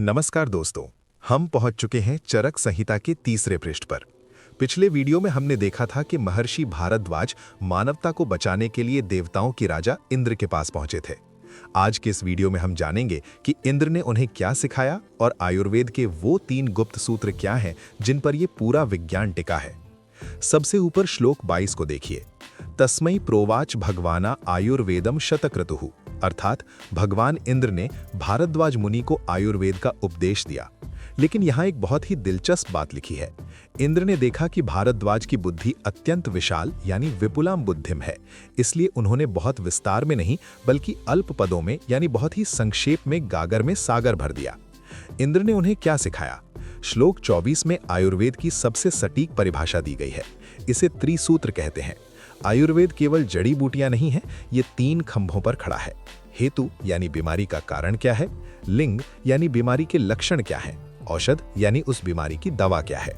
नमस्कार दोस्तों, हम पहुंच चुके हैं चरक संहिता के तीसरे पृष्ठ पर। पिछले वीडियो में हमने देखा था कि महर्षि भारद्वाज मानवता को बचाने के लिए देवताओं के राजा इंद्र के पास पहुंचे थे। आज के इस वीडियो में हम जानेंगे कि इंद्र ने उन्हें क्या सिखाया और आयुर्वेद के वो 3 गुप्त सूत्र क्या हैं जिन पर ये पूरा विज्ञान टिका है। सबसे ऊपर श्लोक 22 को देखिए। तस्मै प्रोवाच भगवाना आयुर्वेदम शतक्रतुः, अर्थात भगवान इंद्र ने भारद्वाज मुनि को आयुर्वेद का उपदेश दिया। लेकिन यहाँ एक बहुत ही दिलचस्प बात लिखी है। इंद्र ने देखा कि भारद्वाज की बुद्धि अत्यंत विशाल यानी विपुलाम बुद्धिम है, इसलिए उन्होंने बहुत विस्तार में नहीं बल्कि अल्प पदों में यानी बहुत ही संक्षेप में गागर में सागर भर दिया। इंद्र ने उन्हें क्या सिखाया? श्लोक 24 में आयुर्वेद की सबसे सटीक परिभाषा दी गई है। इसे त्रिसूत्र कहते हैं। आयुर्वेद केवल जड़ी बूटियां नहीं है, ये 3 खंभों पर खड़ा है। हेतु यानी बीमारी का कारण क्या है, लिंग यानी बीमारी के लक्षण क्या है, औषध यानी उस बीमारी की दवा क्या है।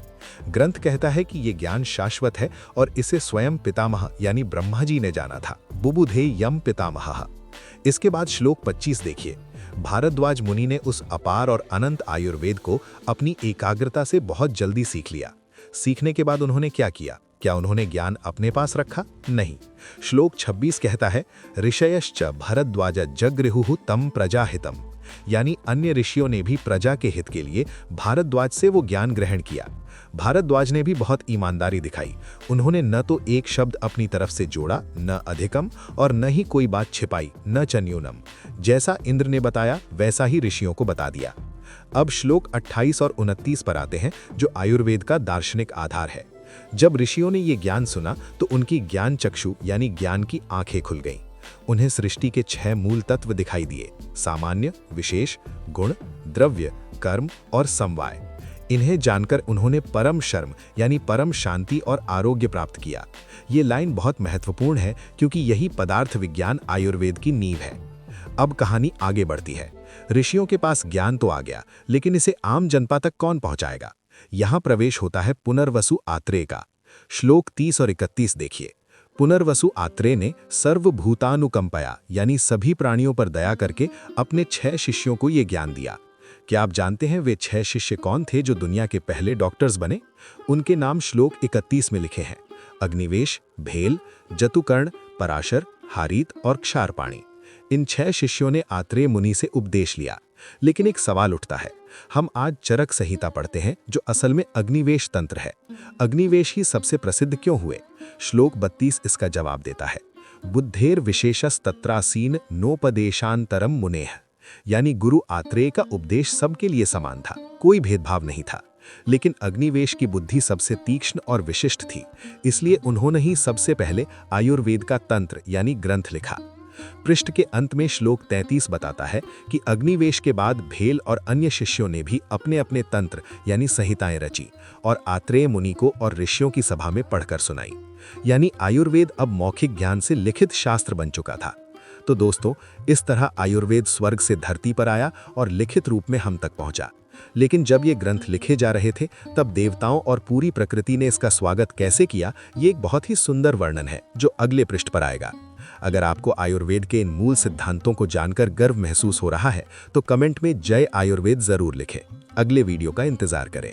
ग्रंथ कहता है कि ये ज्ञान शाश्वत है और इसे स्वयं पितामह यानी ब्रह्मा जी ने जाना था। बुबुधे यम पितामहः। इसके बाद श्लोक 25 देखिए। भारद्वाज मुनि ने उस अपार और अनंत आयुर्वेद को अपनी एकाग्रता से बहुत जल्दी सीख लिया। सीखने के बाद उन्होंने क्या किया? क्या उन्होंने ज्ञान अपने पास रखा? नहीं। श्लोक 26 कहता है, ऋषयश्च भरद्वाज जगृहुः तम प्रजाहितम, यानी अन्य ऋषियों ने भी प्रजा के हित के लिए भारद्वाज से वो ज्ञान ग्रहण किया। भारद्वाज ने भी बहुत ईमानदारी दिखाई। उन्होंने न तो एक शब्द अपनी तरफ से जोड़ा, न अधिकम, और न ही कोई बात छिपाई, न च न्यूनम। जैसा इंद्र ने बताया वैसा ही ऋषियों को बता दिया। अब श्लोक 28 और 29 पर आते हैं, जो आयुर्वेद का दार्शनिक आधार है। जब ऋषियों ने ये ज्ञान सुना तो उनकी ज्ञान चक्षु यानी ज्ञान की आंखें खुल गईं। उन्हें सृष्टि के 6 मूल तत्व दिखाई दिए: सामान्य, विशेष, गुण, द्रव्य, कर्म और समवाय। इन्हें जानकर उन्होंने परम शर्म यानी परम शांति और आरोग्य प्राप्त किया। ये लाइन बहुत महत्वपूर्ण है क्योंकि यही पदार्थ विज्ञान आयुर्वेद की नींव है। अब कहानी आगे बढ़ती है। ऋषियों के पास ज्ञान तो आ गया, लेकिन इसे आम जनता तक कौन पहुंचाएगा? यहाँ प्रवेश होता है पुनर्वसु आत्रेय का। श्लोक 30 और 31 देखिए। पुनर्वसु आत्रेय ने सर्वभूतानुकंपया यानी सभी प्राणियों पर दया करके अपने 6 शिष्यों को ये ज्ञान दिया। क्या आप जानते हैं वे 6 शिष्य कौन थे जो दुनिया के पहले डॉक्टर्स बने? उनके नाम श्लोक 31 में लिखे हैं: अग्निवेश, भेल, जतुकर्ण, पराशर, हारीत और क्षारपाणी। इन 6 शिष्यों ने आत्रेय मुनि से उपदेश लिया। लेकिन एक सवाल उठता है। हम आज चरक संहिता पढ़ते हैं जो असल में अग्निवेश तंत्र है। अग्निवेश ही सबसे प्रसिद्ध क्यों हुए? श्लोक 32 इसका जवाब देता है। बुद्धेर विशेषस्तत्रासीन नोपदेशांतरम मुनेह, यानी गुरु आत्रेय का उपदेश सबके लिए समान था, कोई भेदभाव नहीं था। लेकिन अग्निवेश की बुद्धि सबसे तीक्ष्ण और विशिष्ट थी, इसलिए उन्होंने ही सबसे पहले आयुर्वेद का तंत्र यानी ग्रंथ लिखा। पृष्ठ के अंत में श्लोक 33 बताता है कि अग्निवेश के बाद भेल और अन्य शिष्यों ने भी अपने अपने तंत्र यानी संहिताएं रची और आत्रेय मुनि को और ऋषियों की सभा में पढ़कर सुनाई। यानी आयुर्वेद अब मौखिक ज्ञान से लिखित शास्त्र बन चुका था। तो दोस्तों, इस तरह आयुर्वेद स्वर्ग से धरती पर आया और लिखित रूप में हम तक पहुंचा। लेकिन जब ये ग्रंथ लिखे जा रहे थे तब देवताओं और पूरी प्रकृति ने इसका स्वागत कैसे किया, ये एक बहुत ही सुंदर वर्णन है जो अगले पृष्ठ पर आएगा। अगर आपको आयुर्वेद के इन मूल सिद्धांतों को जानकर गर्व महसूस हो रहा है तो कमेंट में जय आयुर्वेद जरूर लिखें। अगले वीडियो का इंतजार करें।